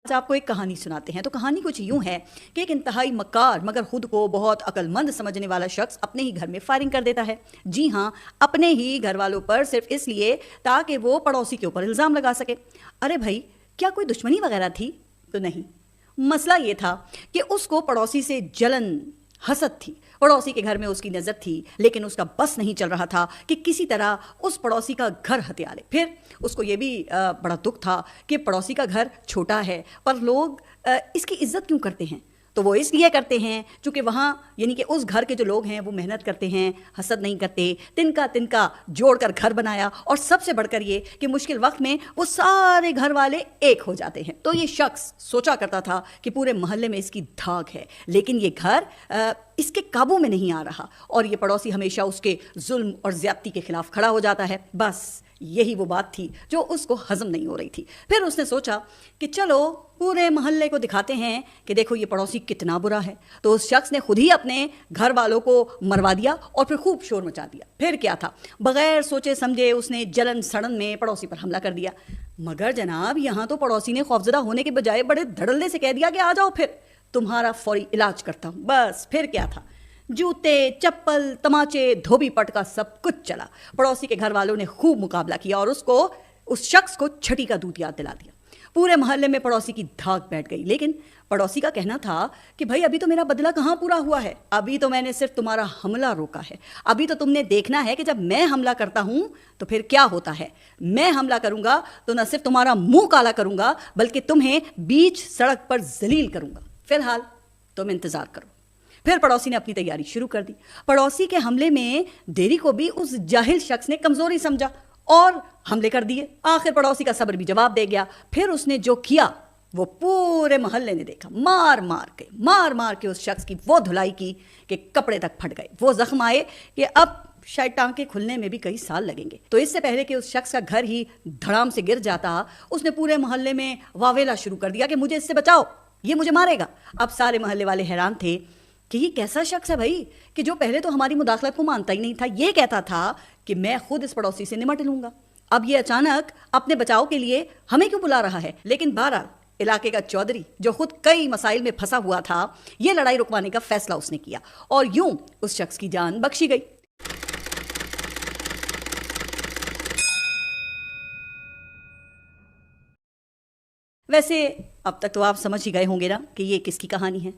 آج آپ کو ایک کہانی سناتے ہیں. تو کہانی کچھ یوں ہے کہ ایک انتہائی مکار مگر خود کو بہت عقل مند سمجھنے والا شخص اپنے ہی گھر میں فائرنگ کر دیتا ہے. جی ہاں, اپنے ہی گھر والوں پر, صرف اس لیے تاکہ وہ پڑوسی کے اوپر الزام لگا سکے. ارے بھائی, کیا کوئی دشمنی وغیرہ تھی؟ تو نہیں. مسئلہ یہ تھا کہ اس کو پڑوسی سے جلن, حسد تھی. پڑوسی کے گھر میں اس کی نظر تھی, لیکن اس کا بس نہیں چل رہا تھا کہ کسی طرح اس پڑوسی کا گھر ہتھیا لے. پھر اس کو یہ بھی بڑا دکھ تھا کہ پڑوسی کا گھر چھوٹا ہے, پر لوگ اس کی عزت کیوں کرتے ہیں؟ تو وہ اس لیے کرتے ہیں چونکہ وہاں یعنی کہ اس گھر کے جو لوگ ہیں وہ محنت کرتے ہیں, حسد نہیں کرتے, تنکا جوڑ کر گھر بنایا, اور سب سے بڑھ کر یہ کہ مشکل وقت میں وہ سارے گھر والے ایک ہو جاتے ہیں. تو یہ شخص سوچا کرتا تھا کہ پورے محلے میں اس کی دھاک ہے, لیکن یہ گھر اس کے قابو میں نہیں آ رہا, اور یہ پڑوسی ہمیشہ اس کے ظلم اور زیادتی کے خلاف کھڑا ہو جاتا ہے. بس یہی وہ بات تھی جو اس کو ہضم نہیں ہو رہی تھی. پھر اس نے سوچا کہ چلو پورے محلے کو دکھاتے ہیں کہ دیکھو یہ پڑوسی کتنا برا ہے. تو اس شخص نے خود ہی اپنے گھر والوں کو مروا دیا اور پھر خوب شور مچا دیا. پھر کیا تھا, بغیر سوچے سمجھے اس نے جلن سڑن میں پڑوسی پر حملہ کر دیا. مگر جناب, یہاں تو پڑوسی نے خوفزدہ ہونے کے بجائے بڑے دھڑلے سے کہہ دیا کہ آ جاؤ, پھر تمہارا فوری علاج کرتا ہوں. بس پھر کیا تھا, جوتے, چپل, تماچے, دھوبی پٹکا سب کچھ چلا. پڑوسی کے گھر والوں نے خوب مقابلہ کیا اور اس شخص کو چھٹی کا دودھ یاد دلا دیا. پورے محلے میں پڑوسی کی دھاک بیٹھ گئی. لیکن پڑوسی کا کہنا تھا کہ بھائی ابھی تو میرا بدلہ کہاں پورا ہوا ہے, ابھی تو میں نے صرف تمہارا حملہ روکا ہے. ابھی تو تم نے دیکھنا ہے کہ جب میں حملہ کرتا ہوں تو پھر کیا ہوتا ہے. میں حملہ کروں گا تو نہ صرف تمہارا منہ کالا کروں گا بلکہ تمہیں بیچ سڑک پر ذلیل کروں گا. فی الحال تم انتظار کرو. پھر پڑوسی نے اپنی تیاری شروع کر دی. پڑوسی کے حملے میں دیری کو بھی اس جاہل شخص نے کمزوری سمجھا اور حملے کر دیے. آخر پڑوسی کا صبر بھی جواب دے گیا. پھر اس نے جو کیا وہ پورے محلے نے دیکھا. مار مار کے اس شخص کی وہ دھلائی کی کہ کپڑے تک پھٹ گئے. وہ زخم آئے کہ اب شاید ٹانکے کھلنے میں بھی کئی سال لگیں گے. تو اس سے پہلے کہ اس شخص کا گھر ہی دھڑام سے گر جاتا, اس نے پورے محلے میں واویلا شروع کر دیا کہ مجھے اس سے بچاؤ, یہ مجھے مارے گا. اب سارے محلے والے حیران تھے کہ یہ کیسا شخص ہے بھائی, کہ جو پہلے تو ہماری مداخلت کو مانتا ہی نہیں تھا, یہ کہتا تھا کہ میں خود اس پڑوسی سے نمٹ لوں گا. اب یہ اچانک اپنے بچاؤ کے لیے ہمیں کیوں بلا رہا ہے. لیکن بہرحال علاقے کا چودھری جو خود کئی مسائل میں پھنسا ہوا تھا, یہ لڑائی رکوانے کا فیصلہ اس نے کیا اور یوں اس شخص کی جان بخشی گئی. ویسے اب تک تو آپ سمجھ ہی گئے ہوں گے نا کہ یہ کس کی کہانی ہے.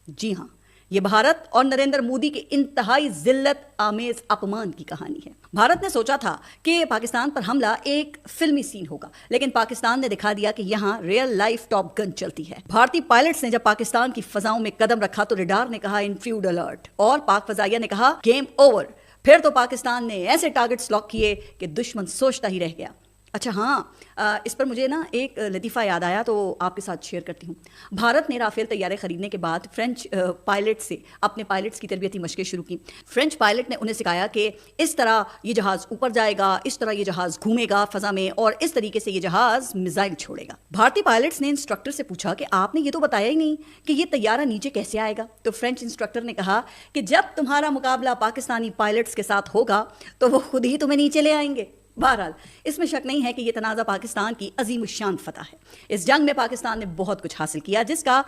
جی ہاں, یہ بھارت اور نریندر مودی کے انتہائی ذلت آمیز اپمان کی کہانی ہے. بھارت نے سوچا تھا کہ پاکستان پر حملہ ایک فلمی سین ہوگا, لیکن پاکستان نے دکھا دیا کہ یہاں ریئل لائف ٹاپ گن چلتی ہے. بھارتی پائلٹس نے جب پاکستان کی فضاؤں میں قدم رکھا تو ریڈار نے کہا انفیوڈ الرٹ, اور پاک فضائیہ نے کہا گیم اوور. پھر تو پاکستان نے ایسے ٹارگٹس لاک کیے کہ دشمن سوچتا ہی رہ گیا. اچھا ہاں, اس پر مجھے نا ایک لطیفہ یاد آیا تو آپ کے ساتھ شیئر کرتی ہوں. بھارت نے رافیل طیارے خریدنے کے بعد فرینچ پائلٹ سے اپنے پائلٹس کی تربیتی مشقیں شروع کی. فرینچ پائلٹ نے انہیں سکھایا کہ اس طرح یہ جہاز اوپر جائے گا, اس طرح یہ جہاز گھومے گا فضا میں, اور اس طریقے سے یہ جہاز میزائل چھوڑے گا. بھارتی پائلٹس نے انسٹرکٹر سے پوچھا کہ آپ نے یہ تو بتایا ہی نہیں کہ یہ طیارہ نیچے کیسے آئے گا. تو فرینچ انسٹرکٹر نے کہا کہ جب تمہارا مقابلہ پاکستانی پائلٹس کے ساتھ ہوگا تو وہ خود ہی تمہیں نیچے لے آئیں گے. بہرحال اس میں شک نہیں ہے کہ یہ تنازع پاکستان کی عظیم الشان فتح ہے. اس جنگ میں پاکستان نے بہت کچھ حاصل کیا جس کا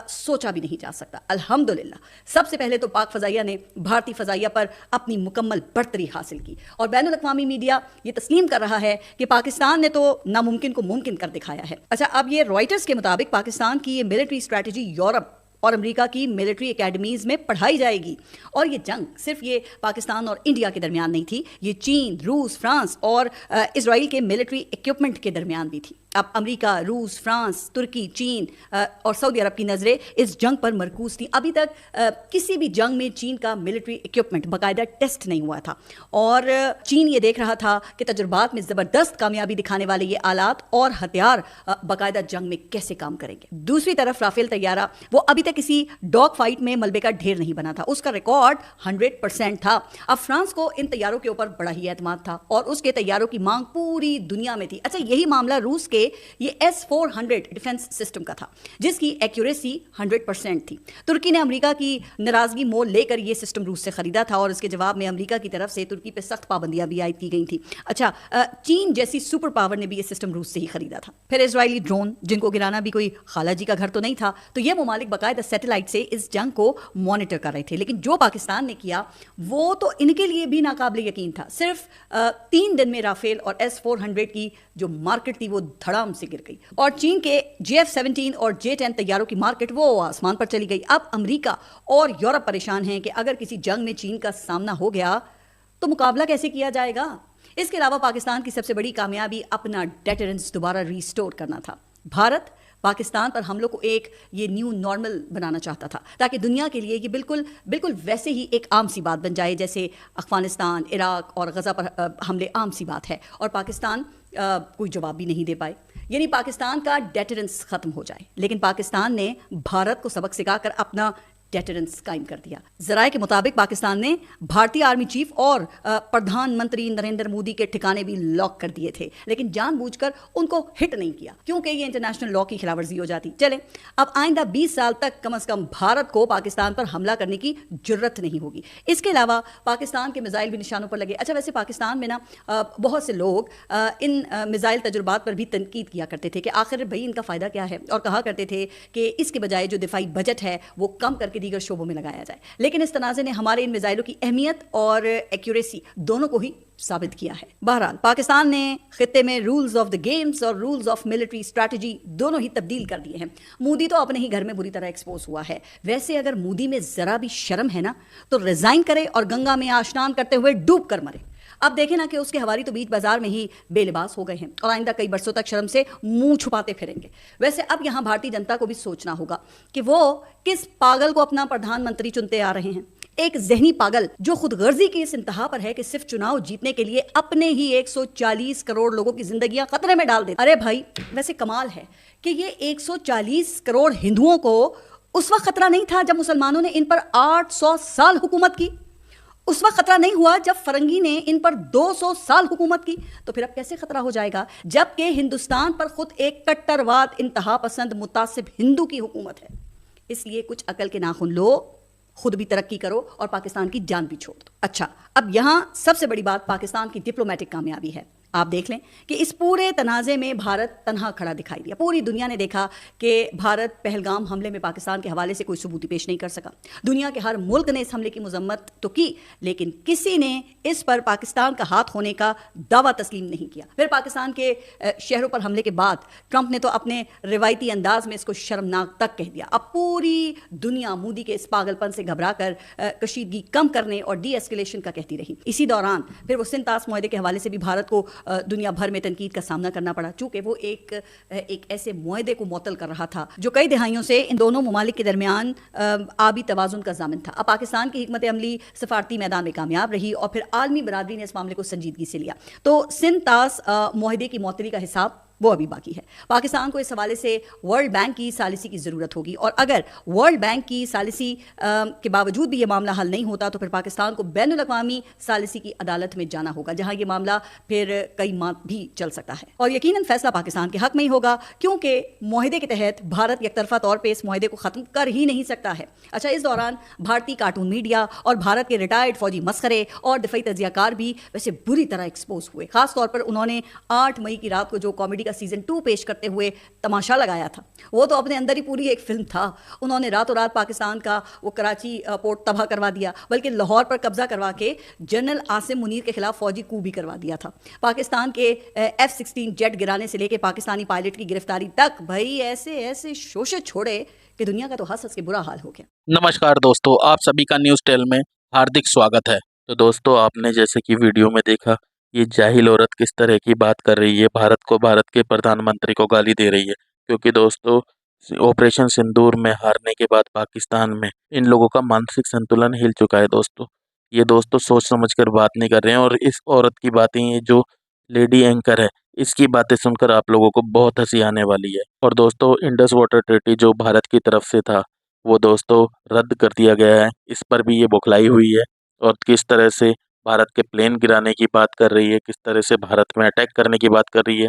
سوچا بھی نہیں جا سکتا. الحمدللہ. سب سے پہلے تو پاک فضائیہ نے بھارتی فضائیہ پر اپنی مکمل برتری حاصل کی, اور بین الاقوامی میڈیا یہ تسلیم کر رہا ہے کہ پاکستان نے تو ناممکن کو ممکن کر دکھایا ہے. اچھا, اب یہ رائٹرز کے مطابق پاکستان کی یہ ملٹری اسٹریٹجی یورپ اور امریکہ کی ملٹری اکیڈمیز میں پڑھائی جائے گی. اور یہ جنگ صرف یہ پاکستان اور انڈیا کے درمیان نہیں تھی, یہ چین, روس, فرانس اور اسرائیل کے ملٹری ایکوپمنٹ کے درمیان بھی تھی. اب امریکہ, روس, فرانس, ترکی, چین اور سعودی عرب کی نظریں اس جنگ پر مرکوز تھیں. ابھی تک کسی بھی جنگ میں چین کا ملٹری ایکوپمنٹ باقاعدہ ٹیسٹ نہیں ہوا تھا, اور چین یہ دیکھ رہا تھا کہ تجربات میں زبردست کامیابی دکھانے والے یہ آلات اور ہتھیار باقاعدہ جنگ میں کیسے کام کریں گے. دوسری طرف رافیل طیارہ وہ ابھی تک کسی ڈاگ فائٹ میں ملبے کا ڈھیر نہیں بنا تھا, اس کا ریکارڈ 100% تھا. اب فرانس کو ان طیاروں کے اوپر بڑا ہی اعتماد تھا اور اس کے طیاروں کی مانگ پوری دنیا میں تھی. اچھا, یہی معاملہ روس کے یہ S-400 ڈیفنس سسٹم کا تھا جس کی ایکوریسی 100% تھی۔ ترکی نے امریکہ کی ناراضگی مول لے کر یہ سسٹم روس سے خریدا تھا اور اس کے جواب میں امریکہ کی طرف سے ترکی پہ سخت پابندیاں بھی عائد کی گئی تھیں۔ اچھا، چین جیسی سپر پاور نے بھی یہ سسٹم روس سے ہی خریدا تھا۔ پھر اسرائیلی ڈرون جن کو گرانا بھی کوئی خالہ جی کا گھر تو نہیں تھا، تو یہ ممالک باقاعدہ سیٹلائٹ سے اس جنگ کو مانیٹر کر رہے تھے، لیکن جو پاکستان نے کیا وہ تو ان کے لیے بھی ناقابل یقین تھا۔ صرف 3 دن میں رافیل اور S-400 کی جو مارکیٹ تھی وہ دھڑام سے گر گئی اور چین کے JF-17 اور J-10 طیاروں کی مارکیٹ وہ آسمان پر چلی گئی۔ اب امریکہ اور یورپ پریشان ہیں کہ اگر کسی جنگ میں چین کا سامنا ہو گیا تو مقابلہ کیسے کیا جائے گا۔ اس کے علاوہ پاکستان کی سب سے بڑی کامیابی اپنا ڈیٹرنس دوبارہ ریسٹور کرنا تھا۔ بھارت پاکستان پر حملوں کو ایک یہ نیو نارمل بنانا چاہتا تھا تاکہ دنیا کے لیے یہ بالکل ویسے ہی ایک عام سی بات بن جائے جیسے افغانستان، عراق اور غزہ پر حملے عام سی بات ہے، اور پاکستان کوئی جواب بھی نہیں دے پائے، یعنی پاکستان کا ڈیٹرنس ختم ہو جائے۔ لیکن پاکستان نے بھارت کو سبق سکھا کر اپنا ڈیٹرنس قائم کر دیا۔ ذرائع کے مطابق پاکستان نے بھارتی آرمی چیف اور پردھان منتری نریندر مودی کے ٹھکانے بھی لاک کر دیے تھے، لیکن جان بوجھ کر ان کو ہٹ نہیں کیا کیونکہ یہ انٹرنیشنل لا کی خلاف ورزی ہو جاتی۔ چلیں، اب آئندہ 20 سال تک کم از کم بھارت کو پاکستان پر حملہ کرنے کی جرت نہیں ہوگی۔ اس کے علاوہ پاکستان کے میزائل بھی نشانوں پر لگے۔ اچھا، ویسے پاکستان میں نا بہت سے لوگ ان میزائل تجربات پر بھی تنقید کیا کرتے تھے کہ آخر بھائی ان کا فائدہ کیا ہے، اور کہا کرتے تھے کہ اس کے بجائے جو دفاعی بجٹ ہے وہ کم کر کے دیگر شعبوں میں لگایا جائے، لیکن اس تنازع نے ہمارے ان میزائلوں کی اہمیت اور ایکوریسی دونوں کو ہی ثابت کیا ہے۔ بہرحال پاکستان نے خطے میں رولز آف دا گیمز اور رولز آف ملٹری اسٹریٹجی دونوں ہی تبدیل کر دیے ہیں۔ مودی تو اپنے ہی گھر میں بری طرح ایکسپوز ہوا ہے۔ ویسے اگر مودی میں ذرا بھی شرم ہے نا تو ریزائن کرے اور گنگا میں آشنان کرتے ہوئے ڈوب کر مرے۔ اب دیکھیں نا کہ اس کے حواری تو بیچ بازار میں ہی بے لباس ہو گئے ہیں اور آئندہ کئی برسوں تک شرم سے منہ چھپاتے پھریں گے۔ ویسے اب یہاں بھارتی جنتا کو بھی سوچنا ہوگا کہ وہ کس پاگل کو اپنا پردھان منتری چنتے آ رہے ہیں۔ ایک ذہنی پاگل جو خود غرضی کی اس انتہا پر ہے کہ صرف چناؤ جیتنے کے لیے اپنے ہی 140 کروڑ لوگوں کی زندگیاں خطرے میں ڈال دیتے۔ ارے بھائی، ویسے کمال ہے کہ یہ 140 کروڑ ہندوؤں کو اس وقت خطرہ نہیں تھا جب مسلمانوں نے ان پر 800 سال حکومت کی، اس وقت خطرہ نہیں ہوا جب فرنگی نے ان پر 200 سال حکومت کی، تو پھر اب کیسے خطرہ ہو جائے گا جبکہ ہندوستان پر خود ایک کٹرواد انتہا پسند متعصب ہندو کی حکومت ہے۔ اس لیے کچھ عقل کے ناخن لو، خود بھی ترقی کرو اور پاکستان کی جان بھی چھوڑ دو۔ اچھا، اب یہاں سب سے بڑی بات پاکستان کی ڈپلومیٹک کامیابی ہے۔ آپ دیکھ لیں کہ اس پورے تنازع میں بھارت تنہا کھڑا دکھائی دیا۔ پوری دنیا نے دیکھا کہ بھارت پہلگام حملے میں پاکستان کے حوالے سے کوئی ثبوت پیش نہیں کر سکا۔ دنیا کے ہر ملک نے اس حملے کی مذمت تو کی، لیکن کسی نے اس پر پاکستان کا ہاتھ ہونے کا دعویٰ تسلیم نہیں کیا۔ پھر پاکستان کے شہروں پر حملے کے بعد ٹرمپ نے تو اپنے روایتی انداز میں اس کو شرمناک تک کہہ دیا۔ اب پوری دنیا مودی کے اس پاگل پن سے گھبرا کر کشیدگی کم کرنے اور ڈی ایسکیلیشن کا کہتی رہی۔ اسی دوران پھر وہ سندھ طاس معاہدے کے حوالے سے بھی بھارت کو دنیا بھر میں تنقید کا سامنا کرنا پڑا، چونکہ وہ ایک ایسے معاہدے کو معطل کر رہا تھا جو کئی دہائیوں سے ان دونوں ممالک کے درمیان آبی توازن کا ضامن تھا۔ اب پاکستان کی حکمت عملی سفارتی میدان میں کامیاب رہی اور پھر عالمی برادری نے اس معاملے کو سنجیدگی سے لیا۔ تو سندھ طاس معاہدے کی معطلی کا حساب وہ ابھی باقی ہے۔ پاکستان کو اس حوالے سے ورلڈ بینک کی ثالثی کی ضرورت ہوگی، اور اگر ورلڈ بینک کی ثالثی کے باوجود بھی یہ معاملہ حل نہیں ہوتا تو پھر پاکستان کو بین الاقوامی ثالثی کی عدالت میں جانا ہوگا، جہاں یہ معاملہ پھر کئی ماہ بھی چل سکتا ہے، اور یقیناً فیصلہ پاکستان کے حق میں ہی ہوگا کیونکہ معاہدے کے تحت بھارت یک طرفہ طور پہ اس معاہدے کو ختم کر ہی نہیں سکتا ہے۔ اچھا، اس دوران بھارتی کارٹون میڈیا اور بھارت کے ریٹائرڈ فوجی مسخرے اور دفاعی تجزیہ کار بھی ویسے بری طرح ایکسپوز ہوئے۔ خاص طور پر انہوں نے 8 مئی کی رات کو جو کامیڈی کا سیزن 2 پیش کرتے ہوئے تماشا لگایا تھا، وہ تو اپنے اندر ہی پوری ایک فلم تھا۔ انہوں نے راتوں رات پاکستان کا وہ کراچی پورٹ تباہ کروا دیا، بلکہ لاہور پر قبضہ کروا کے جنرل عاصم منیر کے خلاف فوجی کو بھی کروا دیا تھا۔ پاکستان کے F-16 جیٹ گرانے سے لے کے پاکستانی پائلٹ کی گرفتاری تک بھائی ایسے شوشے چھوڑے کہ دنیا کا تو ہنس کے برا حال ہو گیا۔ نمسکار دوستو، آپ سبھی کا نیوز ٹیل میں ہاردک سواگت ہے۔ تو دوستو، آپ نے جیسے کہ ویڈیو میں دیکھا، یہ جاہل عورت کس طرح کی بات کر رہی ہے، بھارت کے پردھان منتری کو گالی دے رہی ہے، کیونکہ دوستو آپریشن سندور میں ہارنے کے بعد پاکستان میں ان لوگوں کا مانسک سنتولن ہل چکا ہے۔ یہ دوستو سوچ سمجھ کر بات نہیں کر رہے ہیں، اور اس عورت کی باتیں، یہ جو لیڈی اینکر ہے، اس کی باتیں سن کر آپ لوگوں کو بہت ہنسی آنے والی ہے۔ اور دوستو، انڈس واٹر ٹریٹی جو بھارت کی طرف سے تھا وہ دوستو رد کر دیا گیا ہے، اس پر بھی یہ بوکھلائی ہوئی ہے، اور کس طرح سے بھارت کے پلین گرانے کی بات کر رہی ہے، کس طرح سے بھارت میں اٹیک کرنے کی بات کر رہی ہے،